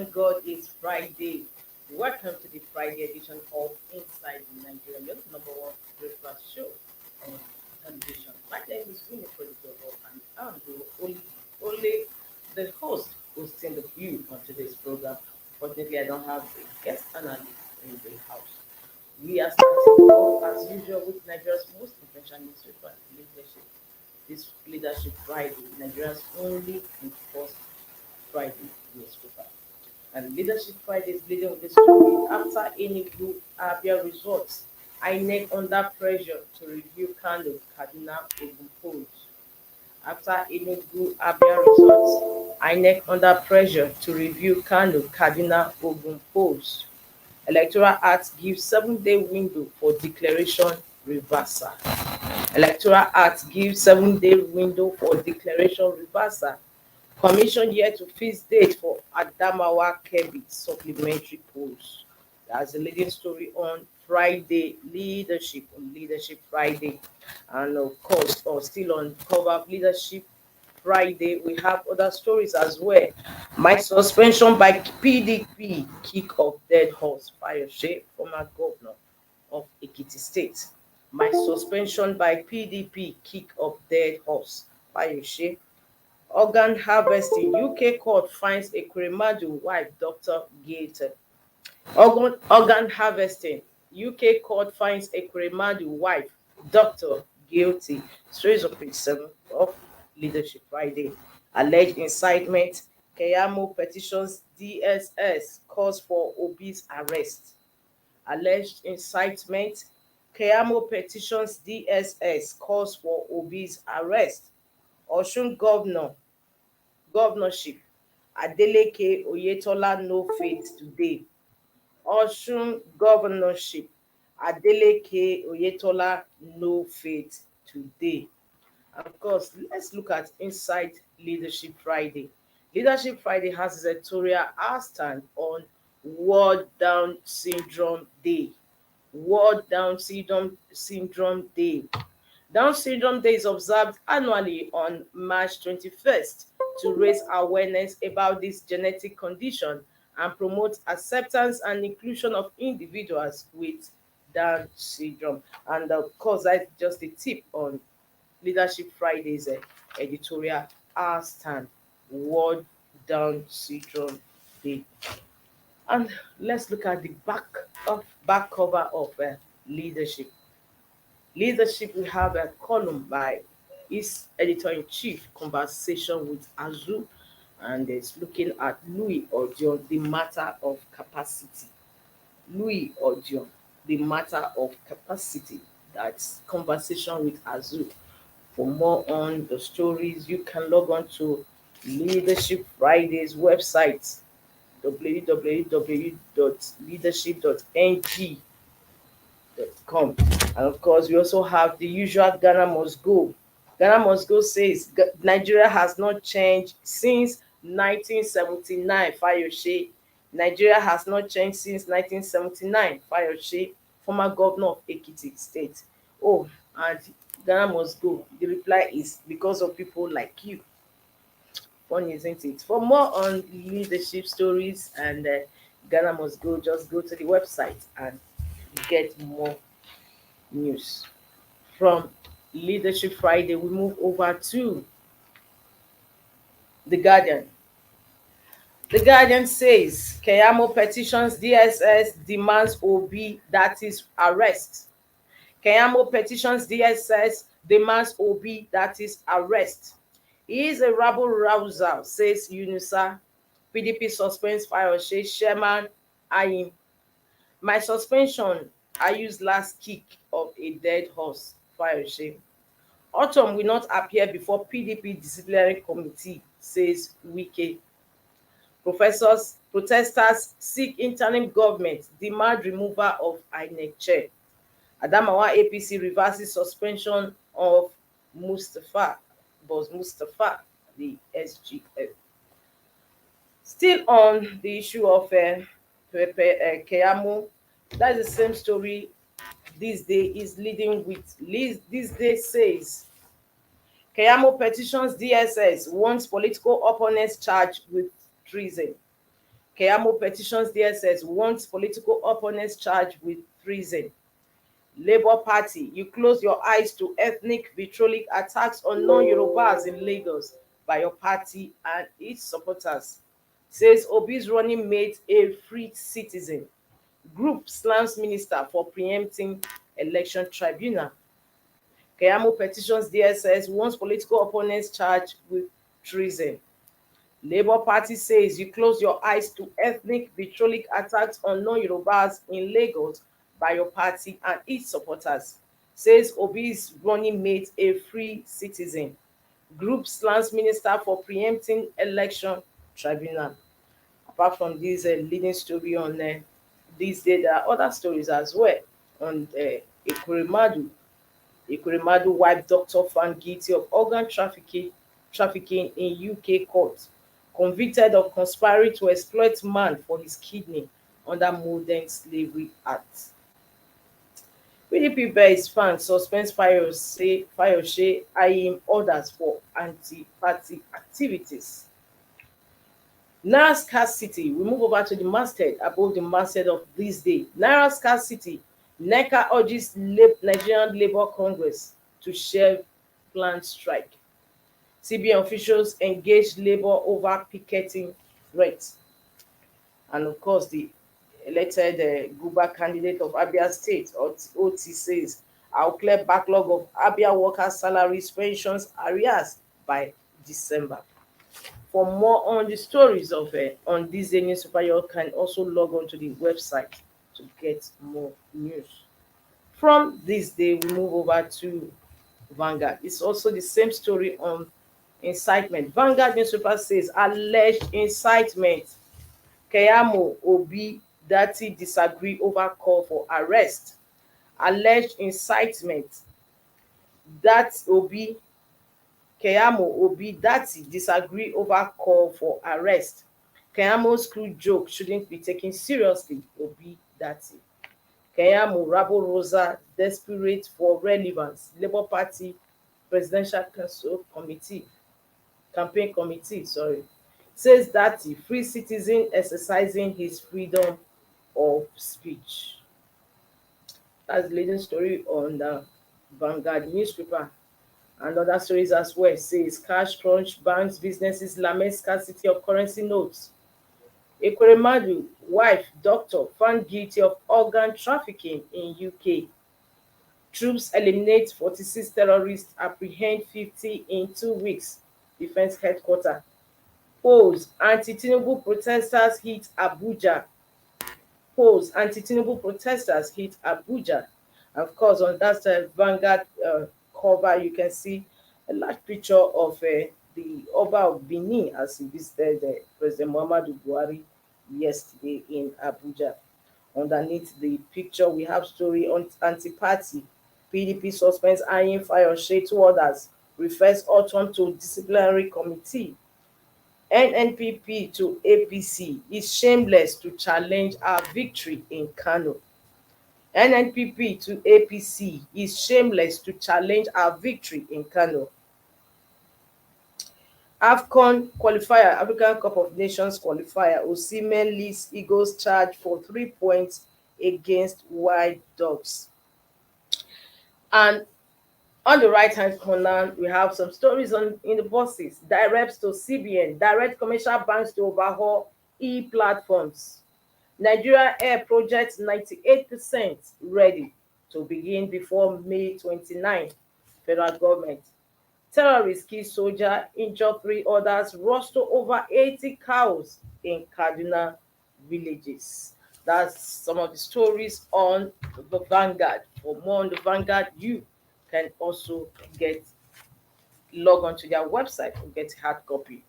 thank God it's Friday. Welcome to the Friday edition of Inside Nigeria, your number one breakfast show on television. My name is WINIFRED and I'm the only the host hosting the view on today's program. Fortunately, I don't have a guest analyst in the house. We are starting off as usual with Nigeria's most influential newspaper, Leadership. This Leadership Friday, Nigeria's only enforced Friday newspaper. And Leadership Friday is leading with the story after any group Abia results. INEC under pressure to review Kano Kaduna Ogun polls. After Enugu Abia results, INEC under pressure to review Kano Kaduna Ogun polls. Electoral Act gives 7-day window for declaration reversal. Electoral Act gives 7-day window for declaration reversal. Commission yet to fix date for Adamawa Kebbi supplementary polls. That's the leading story on Friday Leadership Friday. And of course, still on cover of Leadership Friday, we have other stories as well. My suspension by PDP, kick of dead horse, Fayose, former governor of Ekiti State. My suspension by PDP, kick of dead horse, Fayose. Organ harvesting, UK court finds a Kremadu wife doctor guilty. Organ harvesting, UK court finds a Kremadu wife doctor guilty. Stories on page 7 of Leadership Friday. Alleged incitement, Keyamo petitions DSS calls for Obi's arrest. Alleged incitement, Keyamo petitions DSS calls for Obi's arrest. Osun governorship, Adeleke Oyetola no faith today. Osun governorship, Adeleke Oyetola no faith today. And of course, let's look at Inside Leadership Friday. Leadership Friday has its editorial stand on World Down Syndrome Day. World Down Syndrome Day. Down Syndrome Day is observed annually on March 21st to raise awareness about this genetic condition and promote acceptance and inclusion of individuals with Down syndrome. And of course, that's just a tip on Leadership Friday's editorial stand, World Down Syndrome Day. And let's look at the back cover of Leadership. Leadership, we have a column by his editor-in-chief, Conversation with Azu, and it's looking at Louis Odion, the matter of capacity. Louis Odion, the matter of capacity. That's Conversation with Azu. For more on the stories, you can log on to Leadership Friday's website, www.leadership.ng.com. And of course, we also have the usual Ghana Must Go. Ghana Must Go says Nigeria has not changed since 1979. Fayose. Nigeria has not changed since 1979. Fayose, former governor of Ekiti State. Oh, and Ghana Must Go. The reply is because of people like you. Funny, isn't it? For more on leadership stories and Ghana Must Go, just go to the website and get more news. From Leadership Friday, we move over to The Guardian. The Guardian says Keyamo petitions DSS demands Obi, that is arrest. Keyamo petitions DSS demands Obi, that is arrest. He is a rabble rouser, says UNISA. PDP suspends Fayose Chairman Ayim. My suspension, I used last kick of a dead horse, Fayose. Autumn will not appear before PDP disciplinary committee, says Wike. Protesters seek interim government, demand removal of INEC chair. Adamawa APC reverses suspension of Mustafa, the SGF. Still on the issue of Keyamo, that's the same story this day is leading with. This day says Keyamo petitions DSS, wants political opponents charged with treason. Keyamo petitions DSS, wants political opponents charged with treason. Labour Party, you close your eyes to ethnic vitriolic attacks on non-Yorubas in Lagos by your party and its supporters. Says Obi's running mate a free citizen. Group slams minister for preempting election tribunal. Keyamo petitions DSS, wants political opponents charged with treason. Labour Party says you close your eyes to ethnic vitriolic attacks on non-Yorubas in Lagos by your party and its supporters. Says Obi's running mate a free citizen. Group slams minister for preempting election tribunal. Apart from this leading story on this day, there are other stories as well on Ekuremadu. Ekuremadu wife doctor found guilty of organ trafficking in UK court, convicted of conspiring to exploit man for his kidney under Modern Slavery Act. PDP bears fans suspends Fayose eyeing orders for anti-party activities. Naira scarcity. We move over to the masthead, above the masthead of this day. Naira scarcity. NECA urges Nigerian Labour Congress to shelve planned strike. CBN officials engage Labour over picketing threats. And of course, the elected Guba candidate of Abia State, OT, says, I'll clear backlog of Abia workers' salaries, pensions, arrears by December. For more on the stories of on this day newspaper, you can also log on to the website to get more news. From this day, we move over to Vanguard. It's also the same story on incitement. Vanguard newspaper says alleged incitement. Keyamo Obi Dati disagree over call for arrest. Alleged incitement. That Obi Keyamo Obi Dati disagree over call for arrest. Keyamo's crude joke shouldn't be taken seriously. Obi Dati. Keyamo Rabo Rosa desperate for relevance. Labour Party Presidential Council Committee Campaign Committee, says that the free citizen exercising his freedom of speech. That's the leading story on the Vanguard newspaper. And other stories as well says cash crunch banks businesses lament scarcity of currency notes. Ekweremadu wife doctor found guilty of organ trafficking in UK. Troops eliminate 46 terrorists, apprehend 50 in 2 weeks. Defense headquarters. Polls anti-Tinubu protesters hit Abuja. Polls anti-Tinubu protesters hit Abuja. Of course, on that Vanguard cover, you can see a large picture of the Oba of Benin as he visited President Muhammadu Buhari yesterday in Abuja. Underneath the picture, we have story on anti-party. PDP suspends eyeing Fayose, 2 others, refers autumn to disciplinary committee. NNPP to APC is shameless to challenge our victory in Kano. NNPP to APC is shameless to challenge our victory in Kano. AFCON qualifier, African Cup of Nations qualifier, Osimhen leads Eagles charge for 3 points against White Dogs. And on the right-hand corner, we have some stories in the boxes. Directs to CBN, direct commercial banks to overhaul e-platforms. Nigeria Air project 98% ready to begin before May 29. Federal government. Terrorists kill soldier, injure 3 others, rush to over 80 cows in Kaduna villages. That's some of the stories on the Vanguard. For more on the Vanguard, you can also log on to their website and get hard copy.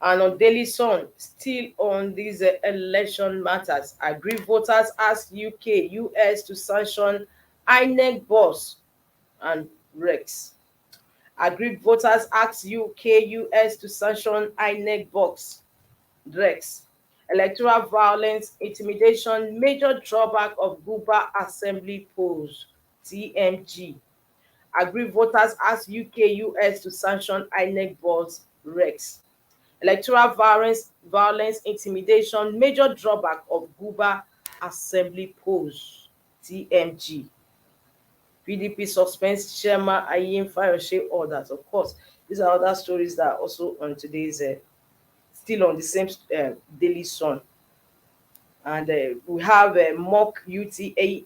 And on Daily Sun, still on these election matters, aggrieved voters ask UK, US to sanction INEC boss and Rex. Aggrieved voters ask UK, US to sanction INEC box, Rex. Electoral violence, intimidation, major drawback of Guba Assembly polls, TMG. Aggrieved voters ask UK, US to sanction INEC boss, Rex. Electoral violence, intimidation, major drawback of Guba Assembly polls. TMG. PDP suspends Chairman Ayim Fayose orders. Of course, these are other stories that are also on today's, still on the same Daily Sun. And we have mock UTME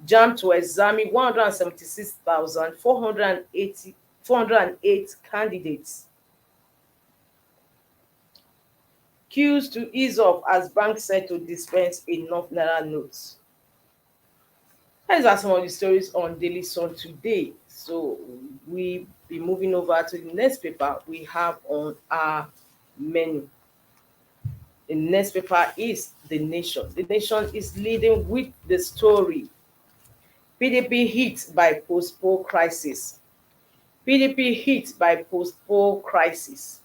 jam to examine 176,408 candidates. Queues to ease off as banks set to dispense enough naira notes. These are some of the stories on Daily Sun today. So we be moving over to the next paper we have on our menu. The next paper is The Nation. The Nation is leading with the story. PDP hit by post-poll crisis. PDP hit by post-poll crisis.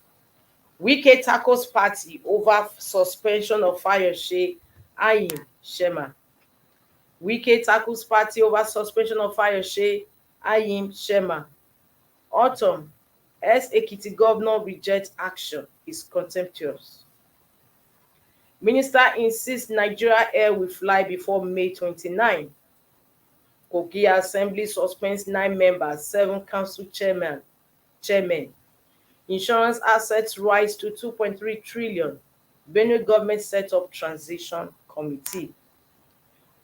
Wike tackles party over suspension of Fayose Ayim Shema. Wike tackles party over suspension of Fayose Ayim Shema. Autumn. Ekiti governor rejects action is contemptuous. Minister insists Nigeria Air will fly before May 29. Kogi Assembly suspends 9 members, 7 council chairmen. Insurance assets rise to 2.3 trillion. Benue government set up transition committee.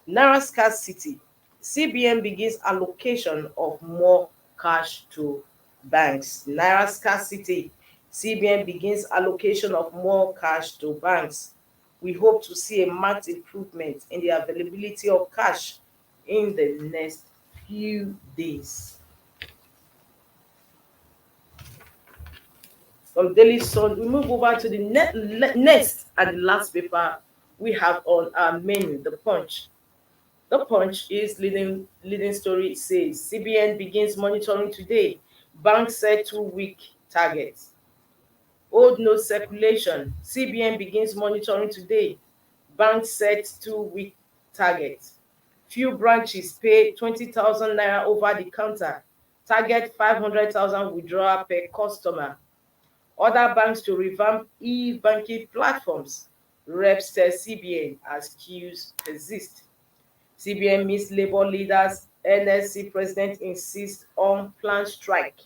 Naira scarcity. CBN begins allocation of more cash to banks. Naira scarcity. CBN begins allocation of more cash to banks. We hope to see a marked improvement in the availability of cash in the next few days. From Daily Sun, we move over to the next and the last paper we have on our menu, The Punch. The Punch is leading story. It says CBN begins monitoring today. Bank set 2-week targets. Old note circulation. CBN begins monitoring today. Bank set 2-week targets. Few branches pay 20,000 naira over the counter. Target 500,000 withdrawal per customer. Other banks to revamp e-banking platforms. Reps tell CBN as queues persist. CBN meets labor leaders. NSC president insists on planned strike.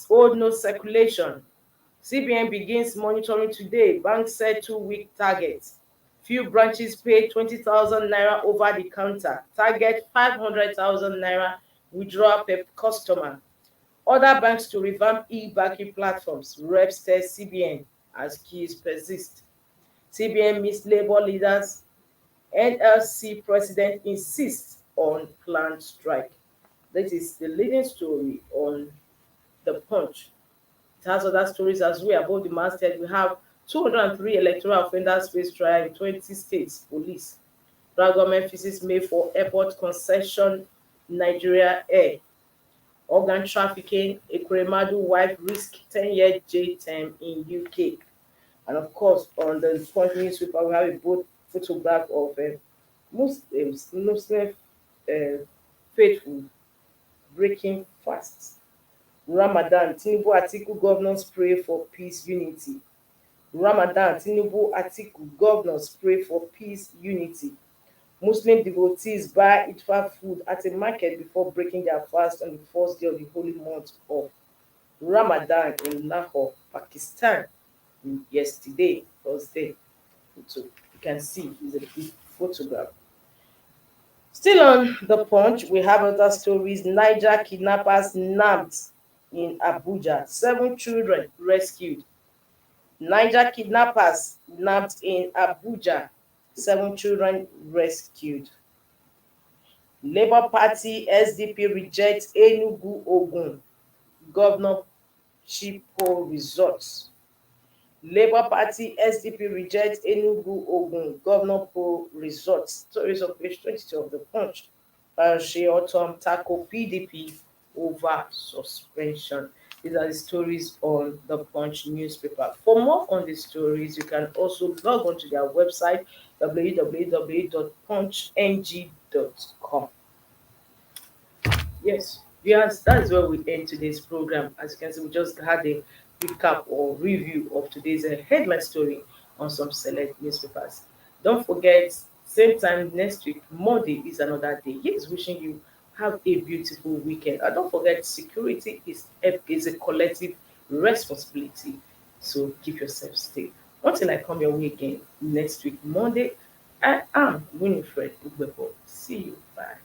Old note circulation. CBN begins monitoring today. Bank set 2-week targets. Few branches pay 20,000 naira over the counter. Target 500,000 naira withdrawal per customer. Other banks to revamp e-banking platforms. Reps tell CBN as queues persist. CBN meets labor leaders. NLC president insists on planned strike. That is the leading story on The Punch. It has other stories as well. About the masthead, we have 203 electoral offenders face trial in 20 states. Police. Federal government fees made for airport concession. Nigeria Air. Organ trafficking. Ekuremadu wife risk 10-year jail term in UK. And of course, on the Punch newspaper, we have a both photograph of Muslim faithful breaking fast. Ramadan, Tinubu Atiku governors pray for peace, unity. Ramadan, Tinubu Atiku governors pray for peace, unity. Muslim devotees buy Iftar food at a market before breaking their fast on the first day of the holy month of Ramadan in Lahore, Pakistan. Yesterday, Thursday. So you can see it's a big photograph. Still on The Punch, we have other stories. Niger kidnappers nabbed in Abuja. 7 children rescued. Niger kidnappers nabbed in Abuja. 7 children rescued. Labour Party SDP rejects Enugu Ogun governorship poll results. Labour Party SDP rejects Enugu Ogun governor poll results. Stories on page 22 of The Punch. Autumn tackle PDP over suspension. These are the stories on The Punch newspaper. For more on the stories, you can also log on to their website www.punchng.com. Yes, that is where we end today's program. As you can see, we just had a recap or review of today's headline story on some select newspapers. Don't forget, same time next week, Monday is another day. Yes, wishing you have a beautiful weekend. And don't forget, security is a collective responsibility. So keep yourself safe. Until I come your way again next week, Monday, I am WINIFRED OGBEBO. See you. Bye.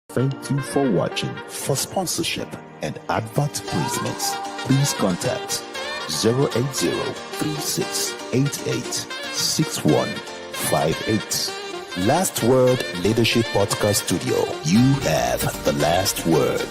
Thank you for watching. For sponsorship and advert placements, please contact 080-3688-6158. Last Word Leadership Podcast Studio. You have the last word.